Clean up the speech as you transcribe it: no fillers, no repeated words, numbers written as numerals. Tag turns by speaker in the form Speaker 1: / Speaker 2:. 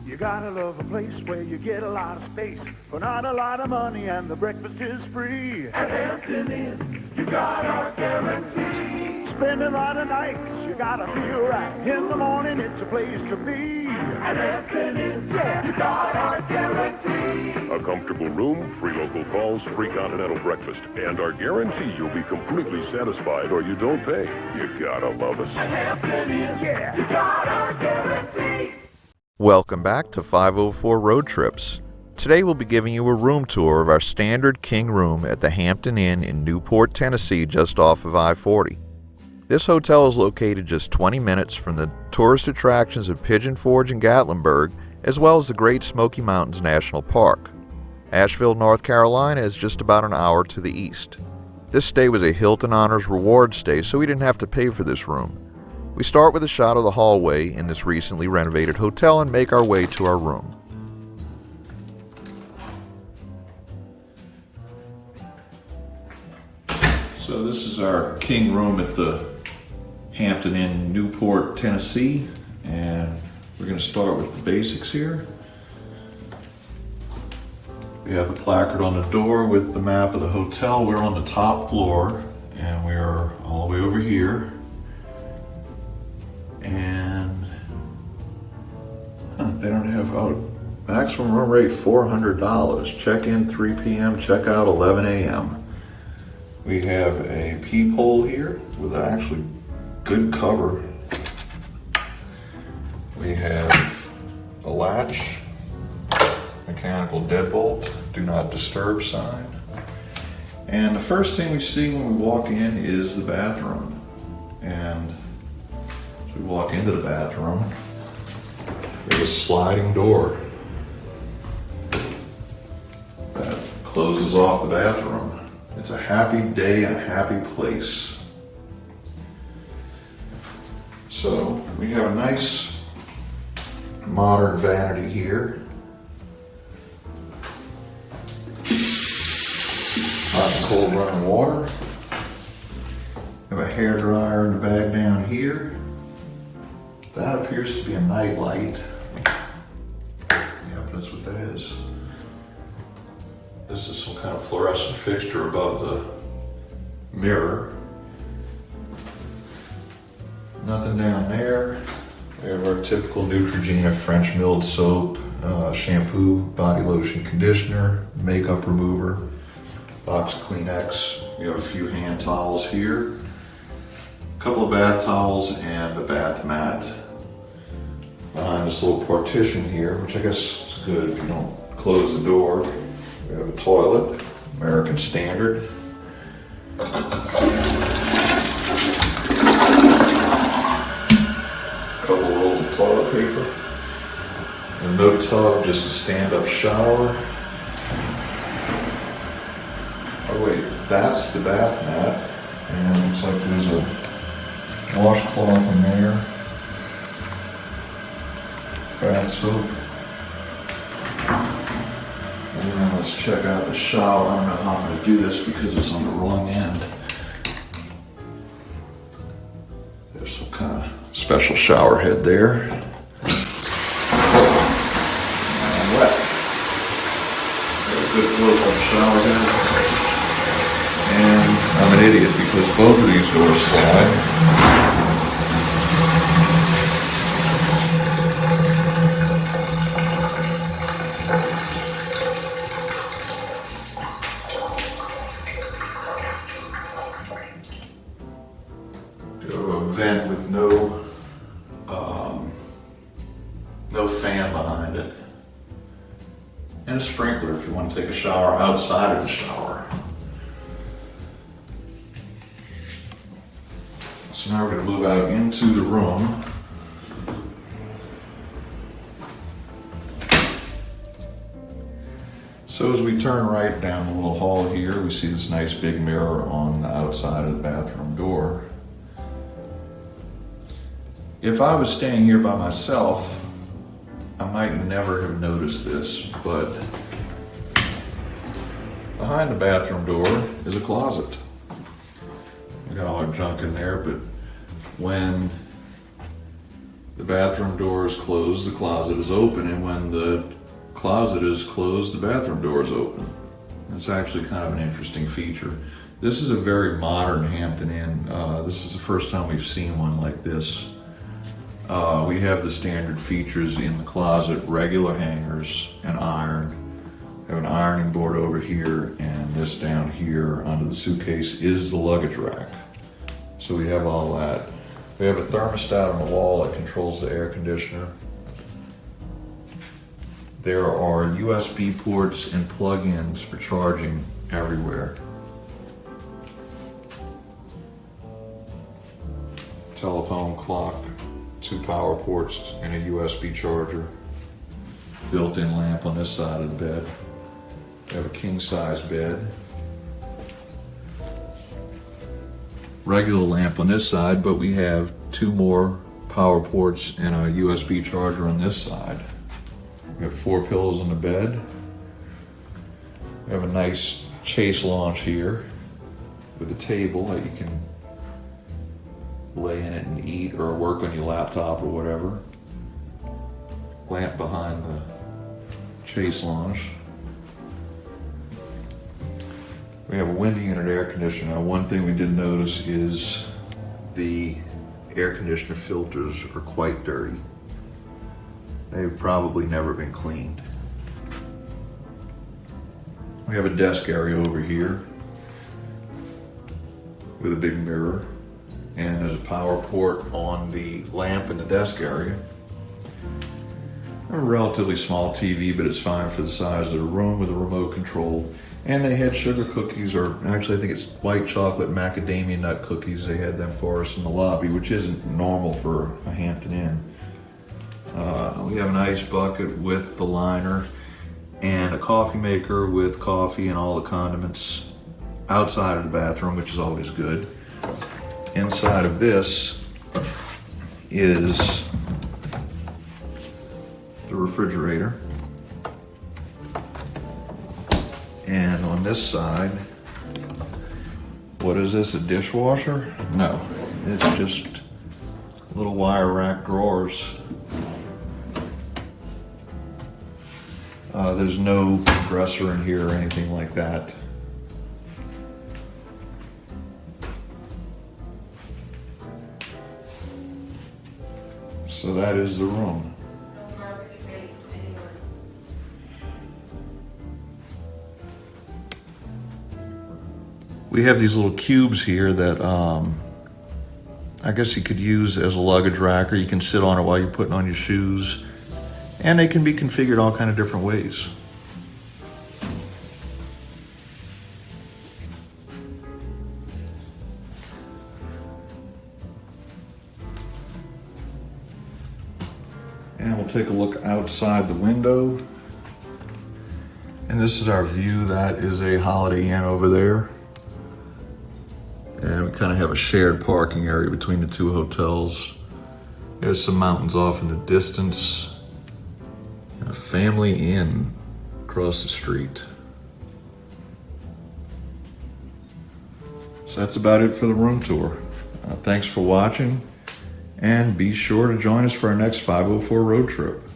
Speaker 1: You gotta love a place where you get a lot of space for not a lot of money and the breakfast is free. At Hampton Inn, you got our guarantee. Spend a lot of nights, you gotta feel right. In the morning, it's a place to be. At Hampton Inn, yeah, you got our guarantee.
Speaker 2: A comfortable room, free local calls, free continental breakfast, and our guarantee you'll be completely satisfied or you don't pay. You gotta love us.
Speaker 1: At Hampton Inn, yeah, you got our guarantee.
Speaker 3: Welcome back to 504 Road Trips. Today we'll be giving you a room tour of our standard king room at the Hampton Inn in Newport, Tennessee, just off of I-40. This hotel is located just 20 minutes from the tourist attractions of Pigeon Forge and Gatlinburg, as well as the Great Smoky Mountains National Park. Asheville, North Carolina is just about an hour to the east. This stay was a Hilton Honors Reward stay, so we didn't have to pay for this room. We start with a shot of the hallway in this recently renovated hotel and make our way to our room. So this is our king room at the Hampton Inn, Newport, Tennessee, and we're going to start with the basics here. We have the placard on the door with the map of the hotel. We're on the top floor and we are all the way over here. And they don't have maximum room rate $400. Check in 3 p.m. check out 11 a.m. We have a peephole here with actually good cover. We have a latch, mechanical deadbolt, do not disturb sign. And the first thing we see when we walk in is the bathroom. And we walk into the bathroom, there's a sliding door that closes off the bathroom. It's a happy day and a happy place. So we have a nice modern vanity here. Hot and cold running water. We have a hair dryer in the bag down here. That appears to be a night light. Yep, that's what that is. This is some kind of fluorescent fixture above the mirror. Nothing down there. We have our typical Neutrogena French milled soap, shampoo, body lotion, conditioner, makeup remover, box of Kleenex. We have a few hand towels here, a couple of bath towels, and a bath mat. Behind this little partition here, which I guess is good if you don't close the door. We have a toilet, American Standard. A couple rolls of toilet paper. And no tub, just a stand-up shower. Oh wait, that's the bath mat. And it looks like there's a washcloth in there. Bath soap. And then let's check out the shower. I don't know how I'm going to do this because it's on the wrong end. There's some kind of special shower head there. And wet. Got a good close on the shower head. And I'm an idiot because both of these doors slide. Vent with no fan behind it, and a sprinkler if you want to take a shower outside of the shower. So now we're going to move out into the room. So as we turn right down the little hall here, we see this nice big mirror on the outside of the bathroom door. If I was staying here by myself, I might never have noticed this, but behind the bathroom door is a closet. We got all our junk in there, but when The bathroom door is closed, the closet is open, and when the closet is closed, the bathroom door is open. It's actually kind of an interesting feature. This is a very modern Hampton Inn. This is the first time we've seen one like this. We have the standard features in the closet, regular hangers, and iron. We have an ironing board over here, and this down here under the suitcase is the luggage rack. So we have all that. We have a thermostat on the wall that controls the air conditioner. There are USB ports and plug-ins for charging everywhere. Telephone, clock, 2 power ports, and a USB charger. Built-in lamp on this side of the bed. We have a king-size bed. Regular lamp on this side, but we have 2 more power ports and a USB charger on this side. We have 4 pillows on the bed. We have a nice chase lounge here with a table that you can lay in it and eat or work on your laptop or whatever. Lamp behind the chase lounge. We have a window unit air conditioner. Now, one thing we did notice is the air conditioner filters are quite dirty. They've probably never been cleaned. We have a desk area over here with a big mirror, and there's a power port on the lamp in the desk area. A relatively small TV, but it's fine for the size of the room with a remote control. And they had sugar cookies, or actually I think it's white chocolate macadamia nut cookies. They had them for us in the lobby, which isn't normal for a Hampton Inn. We have an ice bucket with the liner and a coffee maker with coffee and all the condiments outside of the bathroom, which is always good. Inside of this is the refrigerator. And on this side, what is this, a dishwasher? No, it's just little wire rack drawers. There's no dresser in here or anything like that. So that is the room. We have these little cubes here that I guess you could use as a luggage rack, or you can sit on it while you're putting on your shoes. And they can be configured all kind of different ways. And we'll take a look outside the window. And this is our view. That is a Holiday Inn over there. And we kind of have a shared parking area between the 2 hotels. There's some mountains off in the distance. And a family inn across the street. So that's about it for the room tour. Thanks for watching, and be sure to join us for our next 504 road trip.